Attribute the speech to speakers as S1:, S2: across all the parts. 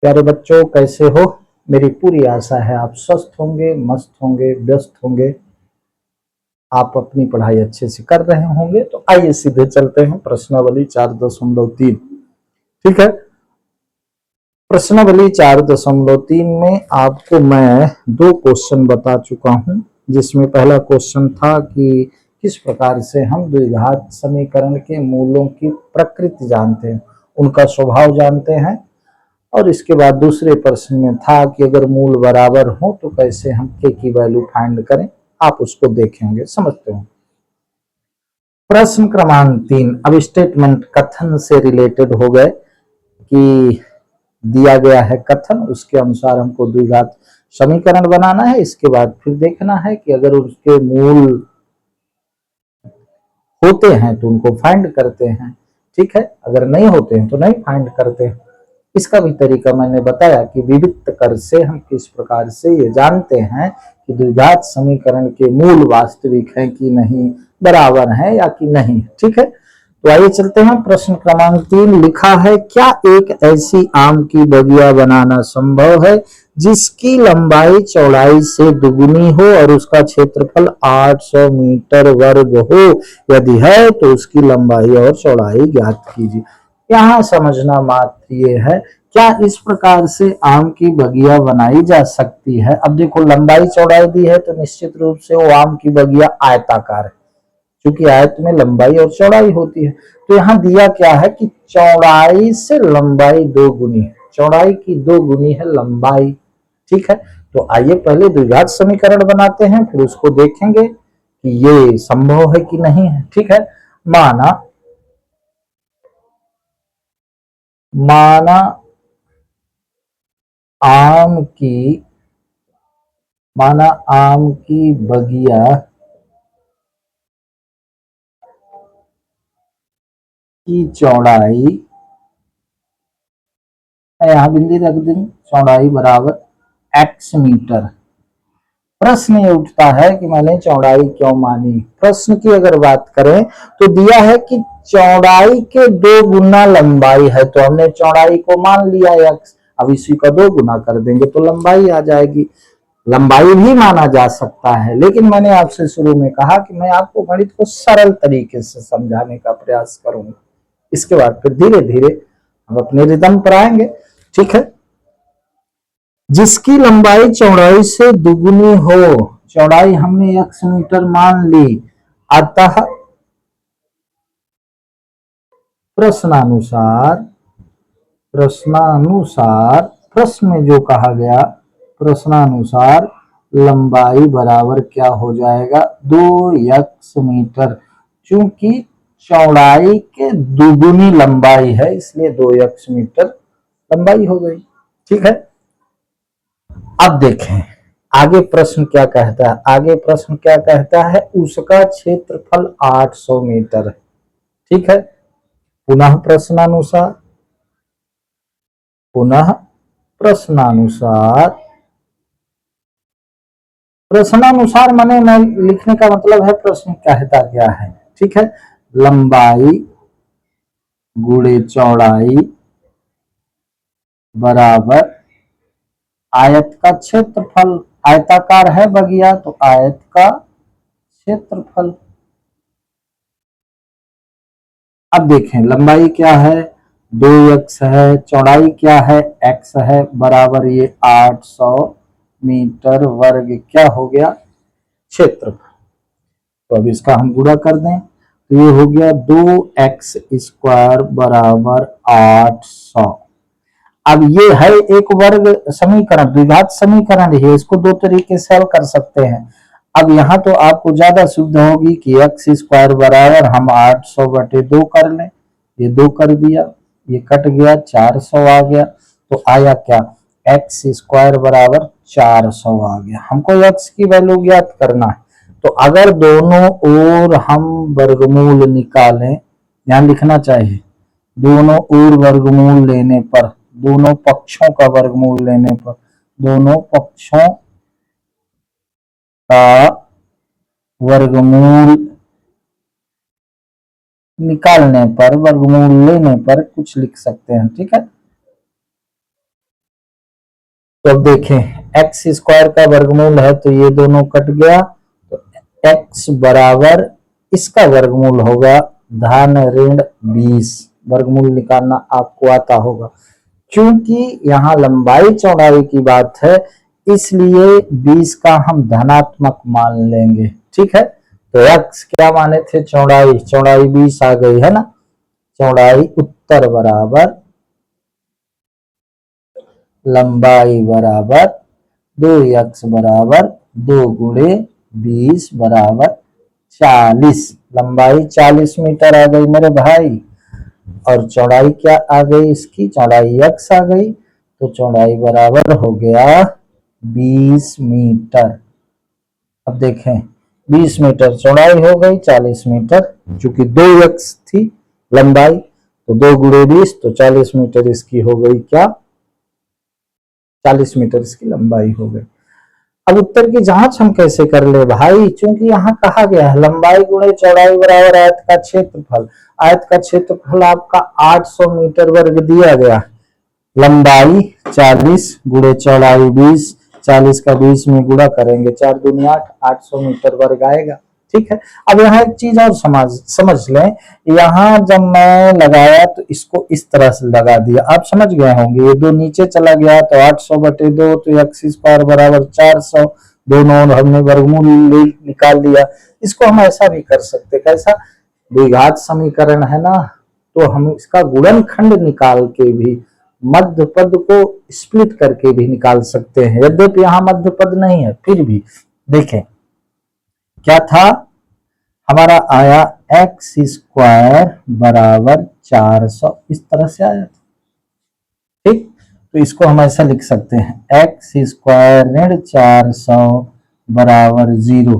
S1: प्यारे बच्चों, कैसे हो? मेरी पूरी आशा है आप स्वस्थ होंगे, मस्त होंगे, व्यस्त होंगे, आप अपनी पढ़ाई अच्छे से कर रहे होंगे। तो आइए सीधे चलते हैं प्रश्नावली 4.3। ठीक है, प्रश्नावली 4.3 में आपको मैं 2 क्वेश्चन बता चुका हूं, जिसमें पहला क्वेश्चन था कि किस प्रकार से हम द्विघात समीकरण के मूलों की प्रकृति जानते हैं, उनका स्वभाव जानते हैं। और इसके बाद दूसरे प्रश्न में था कि अगर मूल बराबर हो तो कैसे हम के की वैल्यू फाइंड करें। आप उसको देखेंगे, समझते हो। प्रश्न क्रमांक 3 अब स्टेटमेंट कथन से रिलेटेड हो गए कि दिया गया है कथन, उसके अनुसार हमको द्विघात समीकरण बनाना है। इसके बाद फिर देखना है कि अगर उसके मूल होते हैं तो उनको फाइंड करते हैं, ठीक है, अगर नहीं होते हैं तो नहीं फाइंड करते हैं। इसका भी तरीका मैंने बताया कि विविक्त कर से हम किस प्रकार से ये जानते हैं कि द्विघात समीकरण के मूल वास्तविक हैं कि नहीं, बराबर हैं या कि नहीं। ठीक है, तो आइए चलते हैं। प्रश्न क्रमांक 3 लिखा है, क्या एक ऐसी आम की बगिया बनाना संभव है जिसकी लंबाई चौड़ाई से दुगुनी हो और उसका क्षेत्रफल 800 मीटर वर्ग हो? यदि है तो उसकी लंबाई और चौड़ाई ज्ञात कीजिए। यहाँ समझना मात्र ये है, क्या इस प्रकार से आम की बगिया बनाई जा सकती है? अब देखो, लंबाई चौड़ाई दी है तो निश्चित रूप से वो आम की बगिया आयताकार है, क्योंकि आयत में लंबाई और चौड़ाई होती है। तो यहाँ दिया क्या है कि चौड़ाई से लंबाई 2 गुनी है, चौड़ाई की 2 गुनी है लंबाई। ठीक है, तो आइए पहले द्विघात समीकरण बनाते हैं, फिर उसको देखेंगे कि ये संभव है कि नहीं है। ठीक है, माना माना आम की माना आम की बगिया की चौड़ाई, यहां बिंदी रख दें, चौड़ाई बराबर x मीटर। प्रश्न ये उठता है कि मैंने चौड़ाई क्यों मानी। प्रश्न की अगर बात करें तो दिया है कि चौड़ाई के 2 गुना लंबाई है, तो हमने चौड़ाई को मान लिया x, अब इसी का 2 गुना कर देंगे तो लंबाई आ जाएगी। लंबाई भी माना जा सकता है, लेकिन मैंने आपसे शुरू में कहा कि मैं आपको गणित को सरल तरीके से समझाने का प्रयास करूंगा। इसके बाद फिर धीरे धीरे हम अपने रिदम पर आएंगे। ठीक है, जिसकी लंबाई चौड़ाई से दुगुनी हो, चौड़ाई हमने x मीटर मान ली, अतः प्रश्नानुसार प्रश्नानुसार प्रश्न में जो कहा गया, प्रश्नानुसार लंबाई बराबर क्या हो जाएगा, 2x मीटर। चूंकि चौड़ाई के दुगुनी लंबाई है इसलिए 2x मीटर लंबाई हो गई। ठीक है, अब देखें आगे प्रश्न क्या कहता है। आगे प्रश्न क्या कहता है, उसका क्षेत्रफल 800 मीटर है। ठीक है, पुनः प्रश्नानुसार पुनः प्रश्नानुसार प्रश्नानुसार माने मैं लिखने का मतलब है प्रश्न कहता क्या है। ठीक है, लंबाई गुणे चौड़ाई बराबर आयत का क्षेत्रफल। आयताकार है बगिया तो आयत का क्षेत्रफल। अब देखें लंबाई क्या है, 2x है, चौड़ाई क्या है, x है, बराबर ये 800 मीटर वर्ग क्या हो गया, क्षेत्रफल। तो अब इसका हम गुणा कर दें तो ये हो गया 2x स्क्वायर बराबर 800। अब ये है एक वर्ग समीकरण, द्विघात समीकरण है, इसको 2 तरीके से हल कर सकते हैं। अब यहाँ तो आपको ज्यादा सुविधा होगी कि एक्स स्क्वायर बराबर हम 800 बटे 2 कर लें, ये 2 कर दिया, ये कट गया, 400 आ गया। तो आया क्या, एक्स स्क्वायर बराबर 400 आ गया। हमको एक्स की वैल्यू ज्ञात करना है, तो अगर दोनों ओर हम वर्गमूल निकालें, ध्यान लिखना चाहिए, दोनों ओर वर्गमूल लेने पर, दोनों पक्षों का वर्गमूल लेने पर, दोनों पक्षों का वर्गमूल निकालने पर, वर्गमूल लेने पर कुछ लिख सकते हैं। ठीक है, तो अब देखें एक्स स्क्वायर का वर्गमूल है तो ये दोनों कट गया, तो एक्स बराबर इसका वर्गमूल होगा धन ऋण 20। वर्गमूल निकालना आपको आता होगा। क्योंकि यहाँ लंबाई चौड़ाई की बात है इसलिए 20 का हम धनात्मक मान लेंगे। ठीक है, तो एक्स क्या माने थे, चौड़ाई, चौड़ाई 20 आ गई है ना। चौड़ाई उत्तर बराबर लंबाई बराबर 2x बराबर 2 गुणे 20 बराबर 40। लंबाई 40 मीटर आ गई मेरे भाई, और चौड़ाई क्या आ गई, इसकी चौड़ाई x आ गई, तो चौड़ाई बराबर हो गया 20 मीटर। अब देखें 20 मीटर चौड़ाई हो गई 40 मीटर, चूंकि 2x थी लंबाई, तो 2 गुणे 20 तो 40 मीटर इसकी हो गई क्या, 40 मीटर इसकी लंबाई हो गई। अब उत्तर की जांच हम कैसे कर ले भाई, क्योंकि यहाँ कहा गया है लंबाई गुणे चौड़ाई बराबर आयत का क्षेत्रफल। आयत का क्षेत्रफल आपका 800 मीटर वर्ग दिया गया, लंबाई 40 गुणे चौड़ाई 20, 40 का 20 में गुणा करेंगे 4 दूनी 8, 800 मीटर वर्ग आएगा। ठीक है, अब यहाँ एक चीज और समझ लें, यहाँ जब मैं लगाया तो इसको इस तरह से लगा दिया, आप समझ गए होंगे। ये 2 नीचे चला गया तो 800 बटे 2, तो एक्स स्क्वायर बराबर 400, दोनों हमने वर्गमूल निकाल लिया। इसको हम ऐसा भी कर सकते, कैसा, द्विघात समीकरण है ना, तो हम इसका गुणनखंड निकाल के भी मध्य पद को स्प्लिट करके भी निकाल सकते हैं। यद्यपि यहाँ मध्य पद नहीं है, फिर भी देखें क्या था, हमारा आया एक्स स्क्वायर बराबर 400, इस तरह से आया था। ठीक, तो इसको हम ऐसा लिख सकते हैं एक्स स्क्वायर ऋण 400 बराबर 0।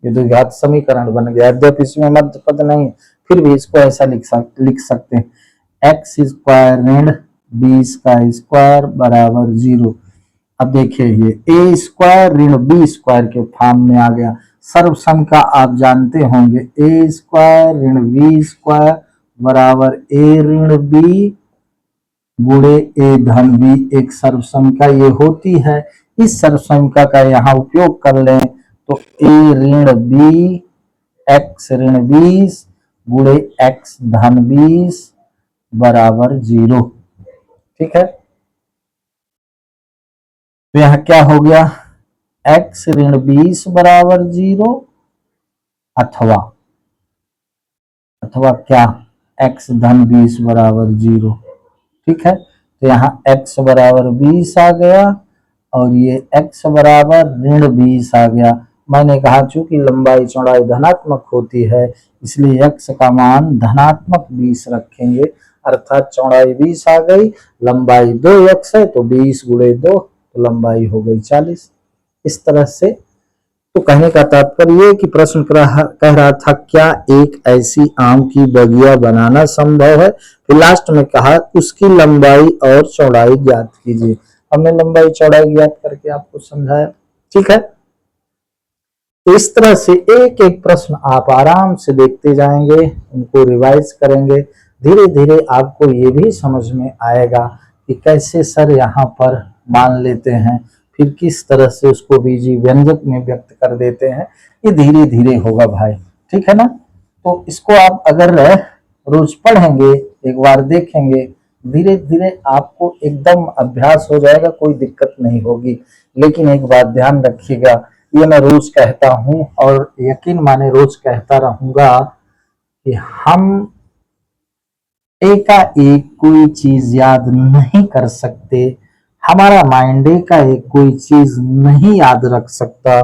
S1: ये तो घात समीकरण बन गया, यद्यपि इसमें मध्य पद नहीं, फिर भी इसको ऐसा लिख सकते हैं एक्स स्क्वायर ऋण 20 का स्क्वायर बराबर 0। अब देखिए ये ए स्क्वायर ऋण बी स्क्वायर के फॉर्म में आ गया। सर्वसम का आप जानते होंगे, ए स्क्वायर ऋण बी स्क्वायर बराबर ए ऋण बी गुणे ए धन बी, एक सर्वसंख्या ये होती है। इस सर्वसंख्या का यहाँ उपयोग कर लें तो ए ऋण बी एक्स ऋण 20 गुणे एक्स धन 20 बराबर 0। ठीक है, तो यहां क्या हो गया, एक्स ऋण 20 बराबर 0 अथवा क्या एक्स धन 20 बराबर 0। ठीक है, तो यहाँ x बराबर 20 आ गया और ये x बराबर ऋण 20 आ गया। मैंने कहा चूंकि लंबाई चौड़ाई धनात्मक होती है इसलिए x का मान धनात्मक 20 रखेंगे, अर्थात चौड़ाई 20 आ गई, लंबाई 2x है तो 20 गुणे 2, तो लंबाई हो गई 40। इस तरह से, तो कहने का तात्पर्य ये कि प्रश्न कह रहा था क्या एक ऐसी आम की बगिया बनाना संभव है, फिर लास्ट में कहा उसकी लंबाई और चौड़ाई ज्ञात कीजिए। हमने लंबाई चौड़ाई ज्ञात करके आपको समझाया। ठीक है, तो इस तरह से एक एक प्रश्न आप आराम से देखते जाएंगे, उनको रिवाइज करेंगे, धीरे धीरे आपको ये भी समझ में आएगा कि कैसे सर यहाँ पर मान लेते हैं, फिर किस तरह से उसको बीजी व्यंजक में व्यक्त कर देते हैं, ये धीरे धीरे होगा भाई। ठीक है ना, तो इसको आप अगर रोज पढ़ेंगे, एक बार देखेंगे, धीरे धीरे आपको एकदम अभ्यास हो जाएगा, कोई दिक्कत नहीं होगी। लेकिन एक बात ध्यान रखिएगा, ये मैं रोज कहता हूं और यकीन माने रोज कहता रहूंगा कि हम एकाएक कोई चीज याद नहीं कर सकते, हमारा माइंड एकाएक कोई चीज नहीं याद रख सकता।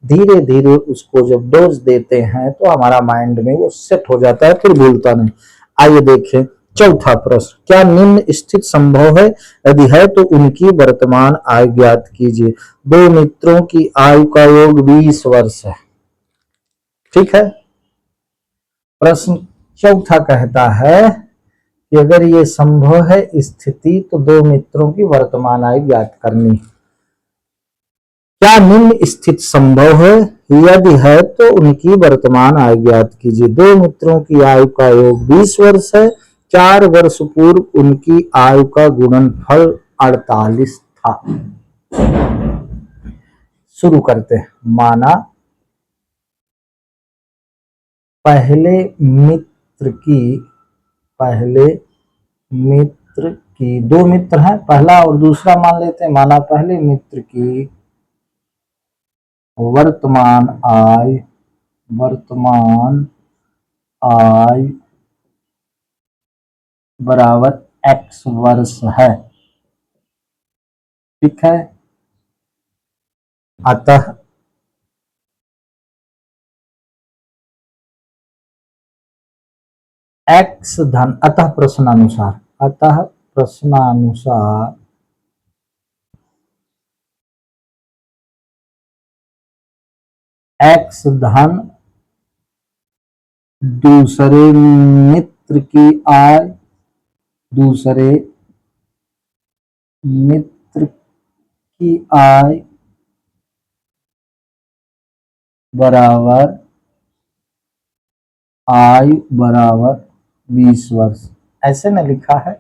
S1: धीरे धीरे उसको जब डोज देते हैं तो हमारा माइंड में वो सेट हो जाता है, फिर भूलता नहीं। आइए देखें चौथा प्रश्न, क्या निम्न स्थिति संभव है, यदि है तो उनकी वर्तमान आयु ज्ञात कीजिए। दो मित्रों की आयु का योग 20 वर्ष है। ठीक है, प्रश्न चौथा कहता है कि अगर ये संभव है स्थिति तो दो मित्रों की वर्तमान आयु ज्ञात करनी। क्या निम्न स्थिति संभव है, यदि है तो उनकी वर्तमान आयु ज्ञात कीजिए। दो मित्रों की आयु का योग 20 वर्ष है, 4 वर्ष पूर्व उनकी आयु का गुणनफल 48 था। शुरू करते हैं। माना पहले मित्र की दो मित्र हैं, पहला और दूसरा मान लेते हैं। माना पहले मित्र की वर्तमान आय बराबर x वर्ष है, ठीक है। अतः x धन, अतः प्रश्नानुसार x धन दूसरे मित्र की आय बराबर आयु बराबर 20 वर्ष, ऐसे में लिखा है।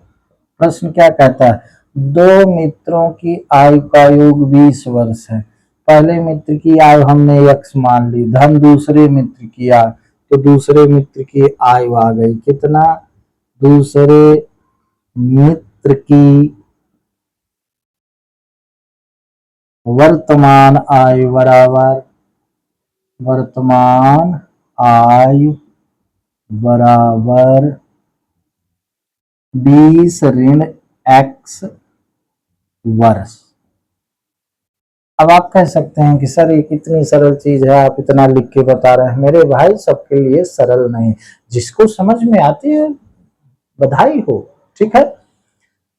S1: प्रश्न क्या कहता है? दो मित्रों की आयु का योग 20 वर्ष है। पहले मित्र की आयु हमने x मान ली, धन दूसरे मित्र की आयु, तो दूसरे मित्र की आयु आ गई कितना? दूसरे मित्र की वर्तमान आयु बराबर 20 ऋण x वर्ष। अब आप कह सकते हैं कि सर ये कितनी सरल चीज है, आप इतना लिख के बता रहे हैं। मेरे भाई, सबके लिए सरल नहीं, जिसको समझ में आती है बधाई हो, ठीक है।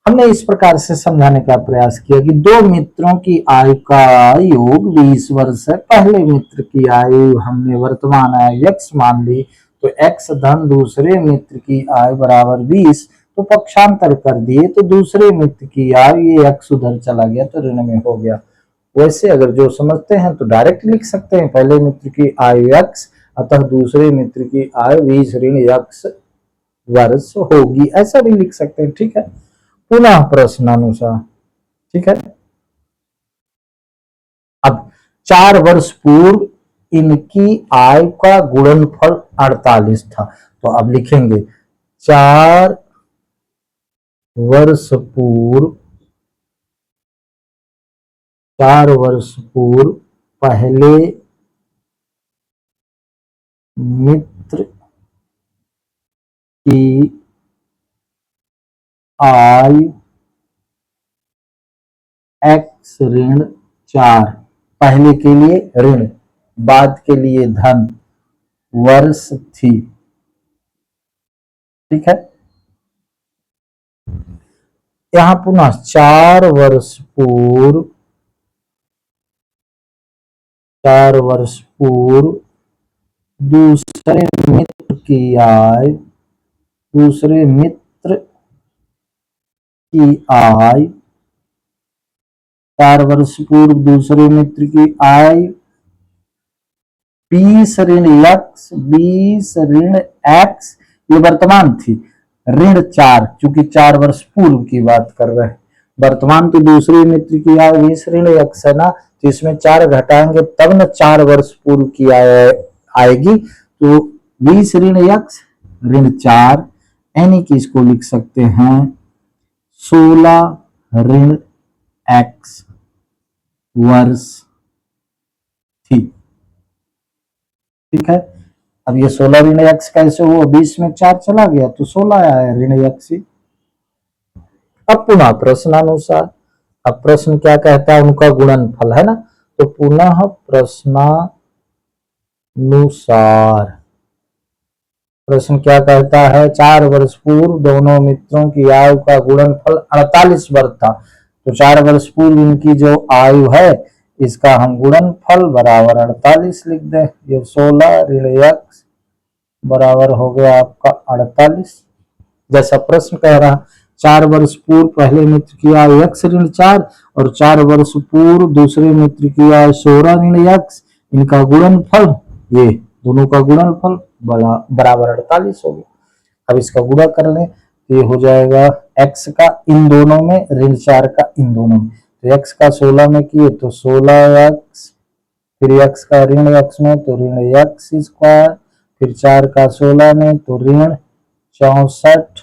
S1: हमने इस प्रकार से समझाने का प्रयास किया कि दो मित्रों की आयु का योग 20 वर्ष है। पहले मित्र की आयु हमने वर्तमान आयु x मान ली, तो x धन दूसरे मित्र की आयु बराबर 20, तो पक्षांतर कर दिए, तो दूसरे मित्र की आयु, ये x उधर चला गया तो ऋण में हो गया। वैसे अगर जो समझते हैं तो डायरेक्ट लिख सकते हैं, पहले मित्र की आयु x, अतः दूसरे मित्र की आयु 20 ऋण x वर्ष होगी, ऐसा भी लिख सकते हैं, ठीक है। पुनः प्रश्नानुसार, ठीक है। अब 4 वर्ष पूर्व इनकी आयु का गुणनफल 48 था, तो अब लिखेंगे 4 वर्ष पूर्व पहले मित्र की आयु x ऋण 4, पहले के लिए ऋण, बाद के लिए धन, वर्ष थी, ठीक है। यहां पुनः 4 वर्ष पूर्व दूसरे मित्र की आयु 4 वर्ष पूर्व दूसरे मित्र की आयु 20 ऋण x, ये वर्तमान थी, ऋण 4, चूंकि 4 वर्ष पूर्व की बात कर रहे हैं। वर्तमान तो दूसरे मित्र की आयु 20 ऋण x है ना, तो इसमें 4 घटाएंगे तब न 4 वर्ष पूर्व की आयु आएगी, तो 20 ऋण x ऋण 4, यानी कि इसको लिख सकते हैं 16 ऋण x वर्ष थी, ठीक है। अब ये 16 ऋण x कैसे हुआ? 20 में 4 चला गया तो 16 आया ऋण x ही। अब पुनः प्रश्नानुसार, अब प्रश्न क्या कहता है? उनका गुणनफल है ना, तो पुनः प्रश्न क्या कहता है? 4 वर्ष पूर्व दोनों मित्रों की आयु का गुणनफल 48 वर्ष था, तो 4 वर्ष पूर्व इनकी जो आयु है इसका हम गुणनफल बराबर 48 लिख दें। ये 16 ऋण x बराबर हो गया आपका 48, जैसा प्रश्न कह रहा। 4 वर्ष पूर्व पहले मित्र की आयु x ऋण 4 और 4 वर्ष पूर्व दूसरे मित्र की आयु 16 ऋण x, इनका गुणनफल, ये दोनों का गुणनफल बराबर 48 हो गया। अब इसका गुणा कर लें, ये हो जाएगा x का इन दोनों में, ऋण 4 का इन दोनों में, तो x का 16 में किए तो 16x, फिर x का ऋण x में तो ऋण x स्क्वायर, फिर 4 का 16 में तो ऋण 64,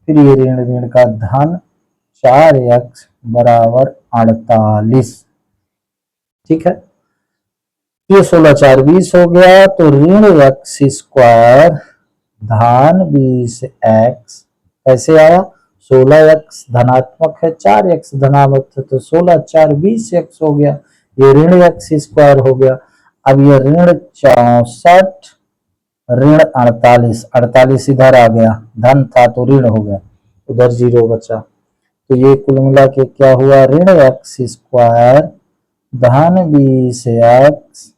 S1: फिर ये ऋण ऋण का धन 4x बराबर 48। ठीक है, ये 16 4 20 हो गया, तो ऋण x स्क्वायर धन 20x कैसे आया, 16x धनात्मक है, 4x धनात्मक है, तो 16 4 20x हो गया, ये ऋण x स्क्वायर हो गया। अब ये ऋण 64 ऋण 48, 48 इधर आ गया, धन था तो ऋण हो गया, उधर 0 बचा, तो ये कुल मिला के क्या हुआ, ऋण x स्क्वायर धन 20x,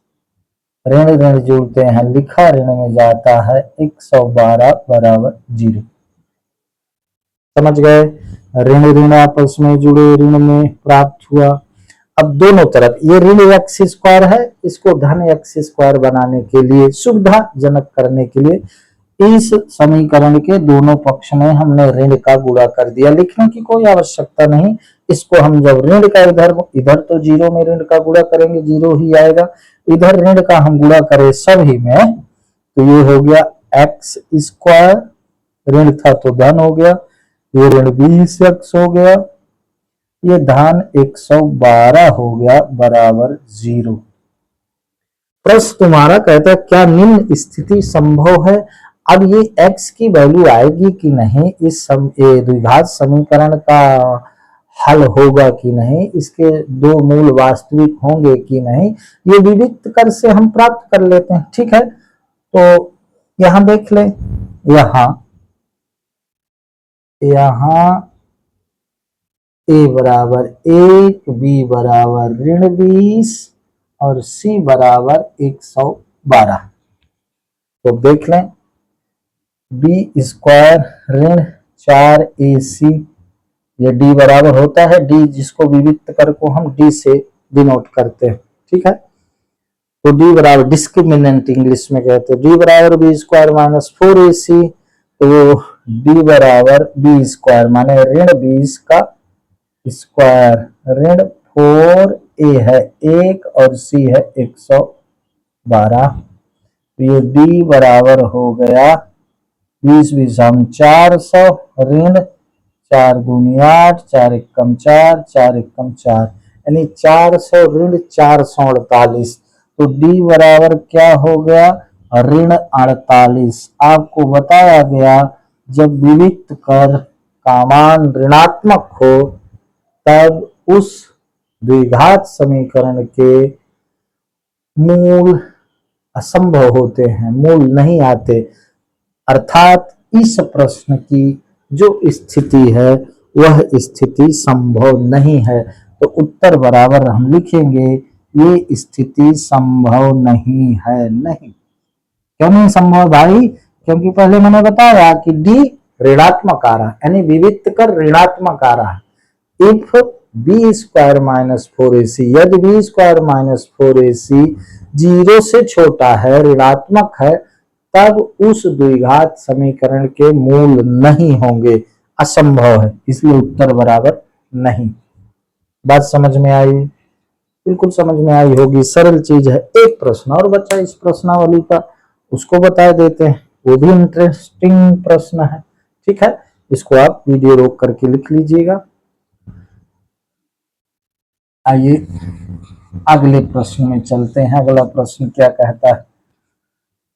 S1: ऋण ऋण जुड़ते हैं, लिखा ऋण में जाता है 112 बराबर 0। समझ गए, ऋण ऋण आपस में जुड़े, ऋण में प्राप्त हुआ। अब दोनों तरफ ये ऋण एक्स स्क्वायर है, इसको धन एक्स स्क्वायर बनाने के लिए, सुविधाजनक करने के लिए इस समीकरण के दोनों पक्ष में हमने ऋण का गुणा कर दिया, लिखने की कोई आवश्यकता नहीं। इसको हम जब ऋण का इधर इधर तो 0 में ऋण का गुणा करेंगे 0 ही आएगा, इधर ऋण का हम गुणा करें सभी में तो ये हो गया एक्स स्क्वायर, ऋण था तो धन हो गया, ये ऋण 20x हो गया, ये धन 112 हो गया बराबर 0। प्रश्न तुम्हारा कहता है क्या निम्न स्थिति संभव है। अब ये x की वैल्यू आएगी कि नहीं, इस द्विघात समीकरण का हल होगा कि नहीं, इसके दो मूल वास्तविक होंगे कि नहीं, ये विविक्त कर से हम प्राप्त कर लेते हैं। ठीक है, तो यहां देख ले, यहां a बराबर 1, b बराबर ऋण 20 और c बराबर 112। तो देख लें, b स्क्वायर ऋण 4ac, ये d बराबर होता है, d जिसको विविक्त कर को हम d से डिनोट करते हैं। ठीक है, तो d बराबर डिस्क्रिमिनेंट इंग्लिश में कहते हैं, d बराबर b स्क्वायर माइनस 4ac, तो d बराबर b स्क्वायर माने ऋण 20 का स्क्वायर, ऋण 4a है 1 और c है 112, तो ये d बराबर हो गया 20 20 हम 400, ऋण 4 दूनी 8, 4 एकम 4, 4 एकम 4, यानी 400 ऋण 448, तो d बराबर क्या हो गया, ऋण 48। आपको बताया गया जब विविक्त कर का मान ऋणात्मक हो तब उस द्विघात समीकरण के मूल असंभव होते हैं, मूल नहीं आते, अर्थात इस प्रश्न की जो स्थिति है वह स्थिति संभव नहीं है, तो उत्तर बराबर हम लिखेंगे ये स्थिति संभव नहीं है। नहीं, क्यों नहीं संभव भाई, क्योंकि पहले मैंने बताया कि डी ऋणात्मक आ रहा, यानी विविक्त कर ऋणात्मक आ रहा है। If b square minus 4ac, यदि बी स्क्वायर माइनस 4ac 0 से छोटा है, ऋणात्मक है, तब उस द्विघात समीकरण के मूल नहीं होंगे, असंभव है, इसलिए उत्तर बराबर नहीं। बात समझ में आई, बिल्कुल समझ में आई होगी, सरल चीज है। एक प्रश्न और बचा इस प्रश्नावली का, उसको बता देते हैं, वो भी इंटरेस्टिंग प्रश्न है। ठीक है, इसको आप वीडियो रोक करके लिख लीजिएगा। आइए अगले प्रश्न में चलते हैं। अगला प्रश्न क्या कहता है,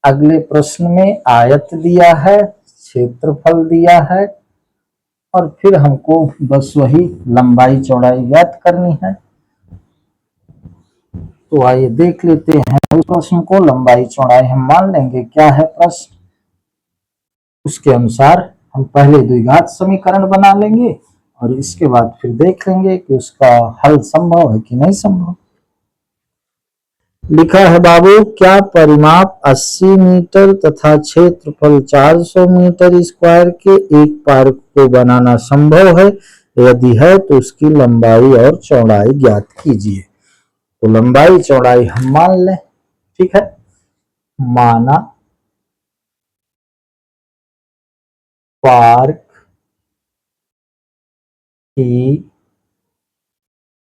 S1: अगले प्रश्न में आयत दिया है, क्षेत्रफल दिया है, और फिर हमको बस वही लंबाई चौड़ाई ज्ञात करनी है। तो आइए देख लेते हैं उस प्रश्न को, लंबाई चौड़ाई हम मान लेंगे क्या है प्रश्न, उसके अनुसार हम पहले द्विघात समीकरण बना लेंगे और इसके बाद फिर देख लेंगे कि उसका हल संभव है कि नहीं संभव। लिखा है बाबू, क्या परिमाप 80 मीटर तथा क्षेत्रफल 400 मीटर स्क्वायर के एक पार्क को बनाना संभव है, यदि है तो उसकी लंबाई और चौड़ाई ज्ञात कीजिए। तो लंबाई चौड़ाई हम मान लें। ठीक है, माना पार्क की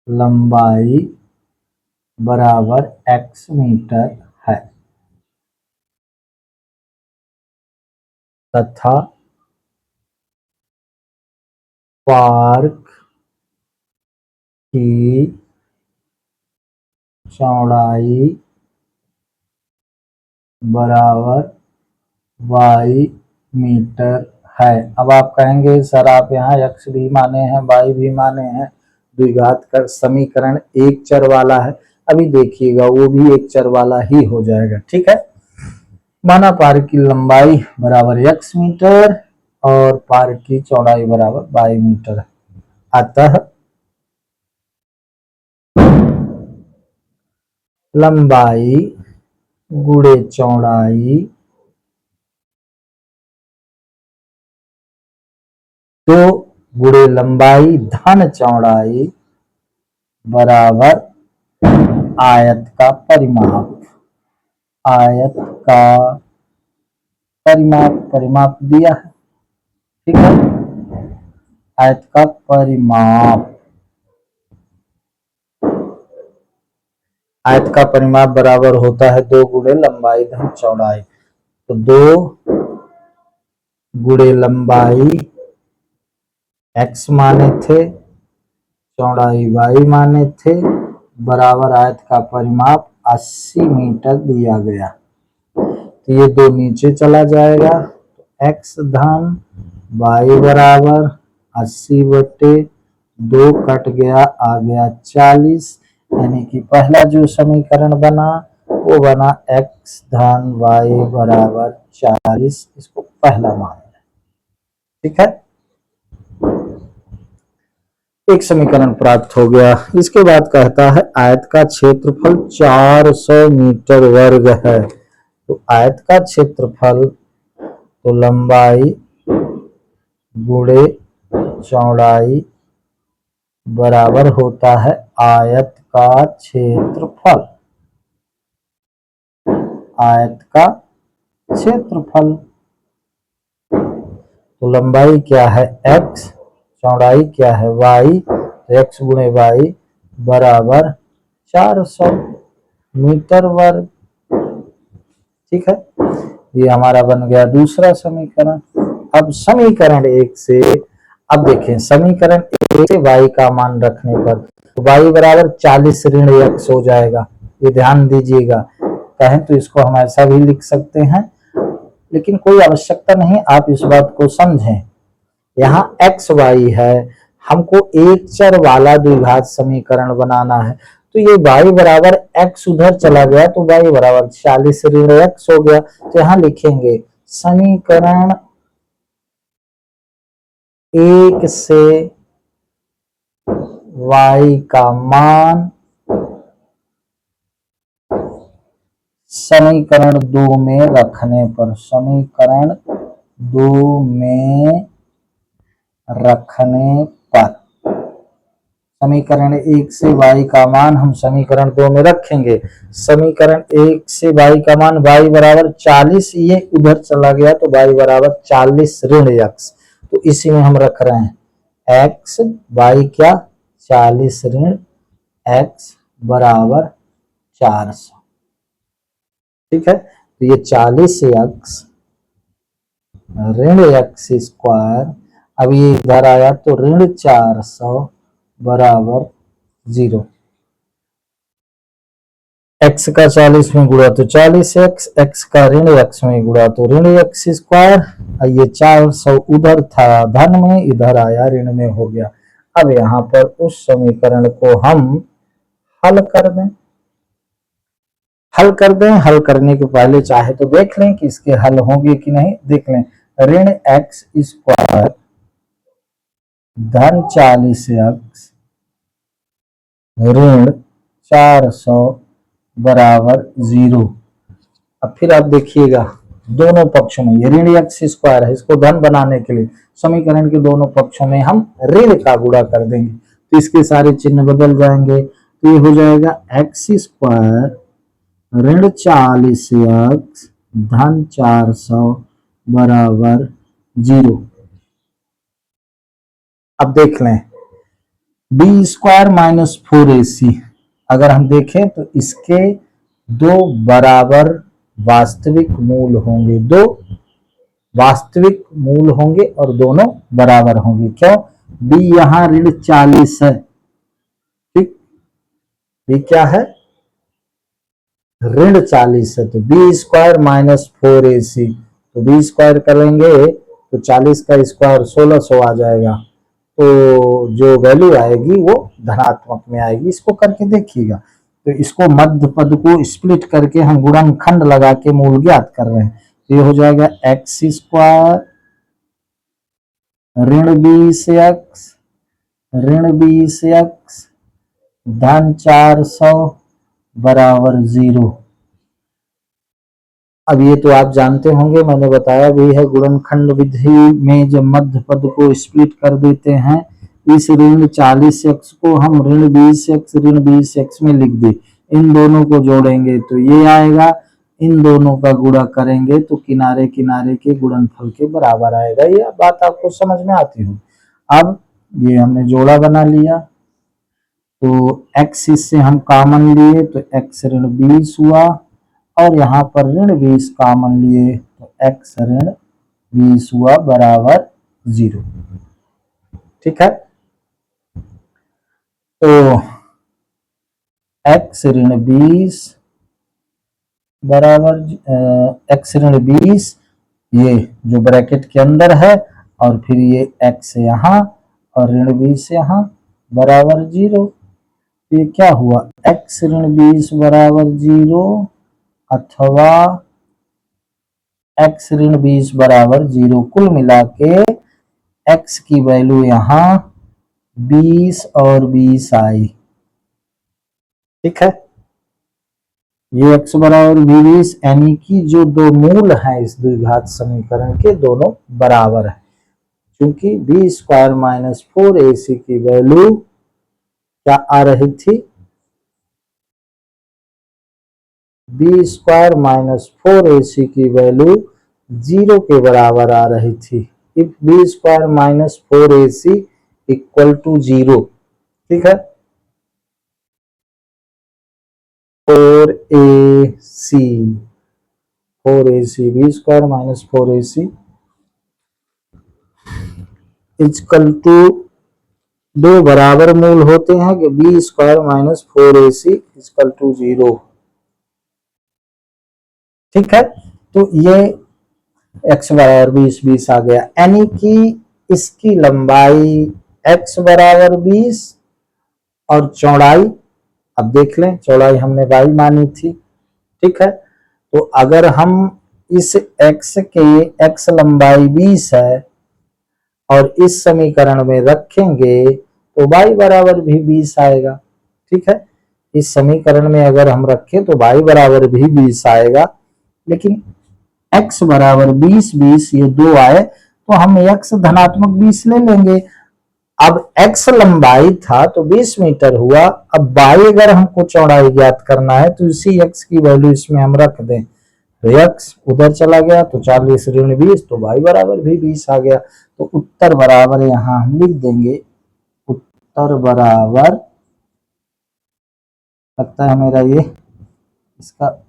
S1: लंबाई बराबर x मीटर है तथा पार्क की चौड़ाई बराबर y मीटर है। अब आप कहेंगे सर आप यहाँ x भी माने हैं y भी माने हैं, द्विघात का समीकरण एक चर वाला है। अभी देखिएगा वो भी एक चर वाला ही हो जाएगा। ठीक है, माना पार्क की लंबाई बराबर x मीटर और पार्क की चौड़ाई बराबर y मीटर है। अतः लंबाई गुणे चौड़ाई 2 गुणे लंबाई धन चौड़ाई बराबर आयत का परिमाप। आयत का परिमाप दिया है। ठीक है, आयत का परिमाप, आयत का परिमाप बराबर होता है 2 गुणे लंबाई धन चौड़ाई। तो 2 गुणे लंबाई x माने थे, चौड़ाई y माने थे, बराबर आयत का परिमाप 80 मीटर दिया गया। तो ये 2 नीचे चला जाएगा, तो x धन y बराबर 80/2 कट गया, आ गया 40, यानी कि पहला जो समीकरण बना वो बना x धन y बराबर 40, इसको पहला मान लें। ठीक है, एक समीकरण प्राप्त हो गया। इसके बाद कहता है आयत का क्षेत्रफल 400 मीटर वर्ग है। तो आयत का क्षेत्रफल तो लंबाई गुणे चौड़ाई बराबर होता है आयत का क्षेत्रफल। आयत का क्षेत्रफल तो लंबाई क्या है x, चौड़ाई क्या है y, x गुणे y बराबर 400 मीटर वर्ग। ठीक है, ये हमारा बन गया दूसरा समीकरण। अब समीकरण एक से, अब देखें समीकरण एक से y का मान रखने पर तो y बराबर 40 ऋण x हो जाएगा। ये ध्यान दीजिएगा, कहें तो इसको हम ऐसा भी लिख सकते हैं, लेकिन कोई आवश्यकता नहीं, आप इस बात को समझें। यहाँ x y है, हमको एक चर वाला द्विघात समीकरण बनाना है, तो ये y बराबर x उधर चला गया तो y बराबर 40 ऋण x हो गया। तो यहाँ लिखेंगे समीकरण एक से y का मान समीकरण 2 में रखने पर, समीकरण 2 में रखने पर, समीकरण 1 से y का मान हम समीकरण 2 में रखेंगे। समीकरण 1 से y का मान y बराबर 40, ये उधर चला गया तो y बराबर 40 ऋण x, तो इसी में हम रख रहे हैं x, y क्या 40 ऋण x बराबर 400। ठीक है, तो ये 40x ऋण x स्क्वायर, अब ये इधर आया तो ऋण 400 बराबर 0। x का 40 में गुणा तो 40x, x का ऋण x में गुणा तो ऋण x स्क्वायर। ये 400 उधर था धन में, इधर आया ऋण में हो गया। अब यहाँ पर उस समीकरण को हम हल कर दें। हल कर दें, हल करने के पहले चाहे तो देख लें कि इसके हल होंगे कि नहीं। देख लें, ऋण x स्क्वायर धन 40x ऋण 400 बराबर 0। अब फिर आप देखिएगा दोनों पक्षों में ये ऋण x स्क्वायर है, इसको धन बनाने के लिए समीकरण के दोनों पक्षों में हम ऋण का गुणा कर देंगे, तो इसके सारे चिन्ह बदल जाएंगे। तो ये हो जाएगा x स्क्वायर ऋण 40x धन 400 बराबर 0। अब देख लें बी स्क्वायर माइनस 4ac, अगर हम देखें तो इसके दो बराबर वास्तविक मूल होंगे, दो वास्तविक मूल होंगे और दोनों बराबर होंगे। क्यों? बी यहां ऋण 40 है, ठीक, बी क्या है? ऋण 40 है, तो बी स्क्वायर माइनस 4ac, तो बी स्क्वायर करेंगे तो 40 का स्क्वायर 1600 आ जाएगा, तो जो वैल्यू आएगी वो धनात्मक में आएगी। इसको करके देखिएगा। तो इसको मध्य पद को स्प्लिट करके हम गुणनखंड लगा के मूल ज्ञात कर रहे हैं, तो ये हो जाएगा एक्स स्क्वायर ऋण 20x ऋण 20x धन 400 बराबर 0। अब ये तो आप जानते होंगे, मैंने बताया भी है, गुणनखंड विधि में जब मध्य पद को स्प्लिट कर देते हैं, इस ऋण 40x को हम ऋण 20x में लिख दे, इन दोनों को जोड़ेंगे तो ये आएगा, इन दोनों का गुणा करेंगे तो किनारे किनारे के गुणनफल के बराबर आएगा। ये बात आपको समझ में आती हो। अब ये हमने जोड़ा बना लिया, तो x इससे हम कॉमन लिए तो x ऋण 20 हुआ, और यहाँ पर ऋण 20 कॉमन लिए तो x ऋण 20 हुआ बराबर 0। ठीक है, तो x ऋण 20 बराबर x ऋण 20, ये जो ब्रैकेट के अंदर है, और फिर ये x यहाँ और ऋण 20 यहाँ बराबर 0। ये क्या हुआ? x ऋण 20 बराबर 0 अथवा x ऋण 20 बराबर 0। कुल मिला के x की वैल्यू यहाँ 20 और 20 आई। ठीक है, ये x बराबर 20, यानी कि जो दो मूल हैं इस द्विघात समीकरण के, दोनों बराबर है, क्योंकि बी स्क्वायर माइनस 4ac की वैल्यू क्या आ रही थी? बी स्क्वायर माइनस 4ac की वैल्यू 0 के बराबर आ रही थी। If b square minus 4ac equal to 0। ठीक है, 4ac b square minus 4ac equal to, दो बराबर मूल होते हैं कि b square minus 4ac equal to 0। ठीक है, तो ये x बराबर 20 20 आ गया, यानी कि इसकी लंबाई x बराबर 20 और चौड़ाई, अब देख लें, चौड़ाई हमने y मानी थी। ठीक है, तो अगर हम इस x के x लंबाई 20 है और इस समीकरण में रखेंगे तो y बराबर भी 20 आएगा। ठीक है, इस समीकरण में अगर हम रखें तो y बराबर भी 20 आएगा, लेकिन x बराबर 20 20 ये दो आए तो हम x धनात्मक 20 ले लेंगे। अब x लंबाई था तो 20 मीटर हुआ, अब y अगर हमको चौड़ाई ज्ञात करना है तो इसी x की वैल्यू इसमें हम रख दें, तो x उधर चला गया तो 40 ऋण 20, तो y बराबर भी 20 आ गया। तो उत्तर बराबर यहाँ हम लिख देंगे, उत्तर बराबर, लगता है मेरा ये इसका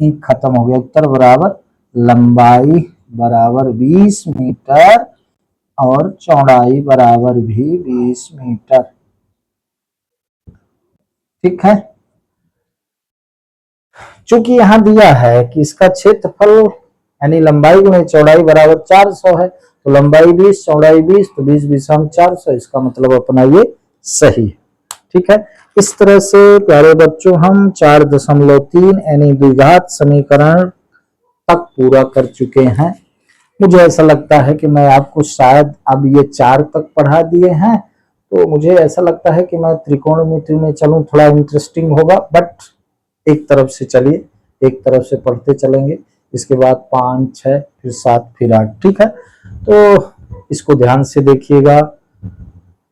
S1: इंक खत्म हो गया, उत्तर बराबर लंबाई बराबर 20 मीटर और चौड़ाई बराबर भी 20 मीटर। ठीक है, चूंकि यहां दिया है कि इसका क्षेत्रफल यानी लंबाई गुणे चौड़ाई बराबर 400 है, तो लंबाई 20 चौड़ाई 20, तो 20 20 400, इसका मतलब अपना ये सही है। ठीक है, इस तरह से प्यारे बच्चों हम 4.3 यानी द्विघात समीकरण तक पूरा कर चुके हैं। मुझे ऐसा लगता है कि मैं आपको शायद अब ये 4 तक पढ़ा दिए हैं, तो मुझे ऐसा लगता है कि मैं त्रिकोणमिति में चलूं, थोड़ा इंटरेस्टिंग होगा, बट एक तरफ से चलिए, एक तरफ से पढ़ते चलेंगे, इसके बाद 5 6 फिर 7 फिर 8। ठीक है, तो इसको ध्यान से देखिएगा।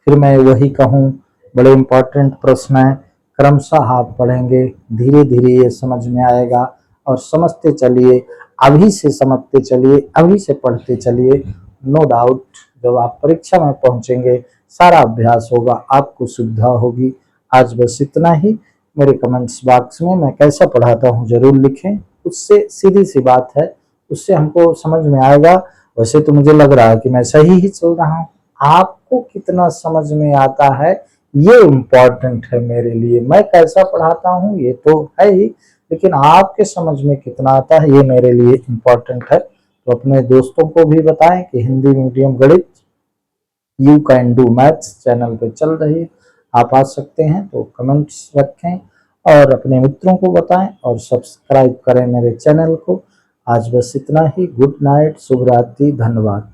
S1: फिर मैं वही कहूँ, बड़े इंपॉर्टेंट प्रश्न है, क्रमशः आप पढ़ेंगे, धीरे धीरे ये समझ में आएगा, और समझते चलिए, अभी से समझते चलिए, अभी से पढ़ते चलिए। नो डाउट जब आप परीक्षा में पहुंचेंगे सारा अभ्यास होगा, आपको सुविधा होगी। आज बस इतना ही। मेरे कमेंट्स बॉक्स में मैं कैसा पढ़ाता हूँ जरूर लिखें, उससे सीधी सी बात है, उससे हमको समझ में आएगा। वैसे तो मुझे लग रहा है कि मैं सही ही चल रहा हूँ, आपको कितना समझ में आता है ये इम्पोर्टेंट है मेरे लिए। मैं कैसा पढ़ाता हूँ ये तो है ही, लेकिन आपके समझ में कितना आता है ये मेरे लिए इम्पोर्टेंट है। तो अपने दोस्तों को भी बताएं कि हिंदी मीडियम गणित you can do maths channel पे चल रही है, आप आ सकते हैं। तो कमेंट्स रखें और अपने मित्रों को बताएं और सब्सक्राइब करें मेरे चैनल को। आज बस इतना ही। गुड नाइट, शुभ रात्रि, धन्यवाद।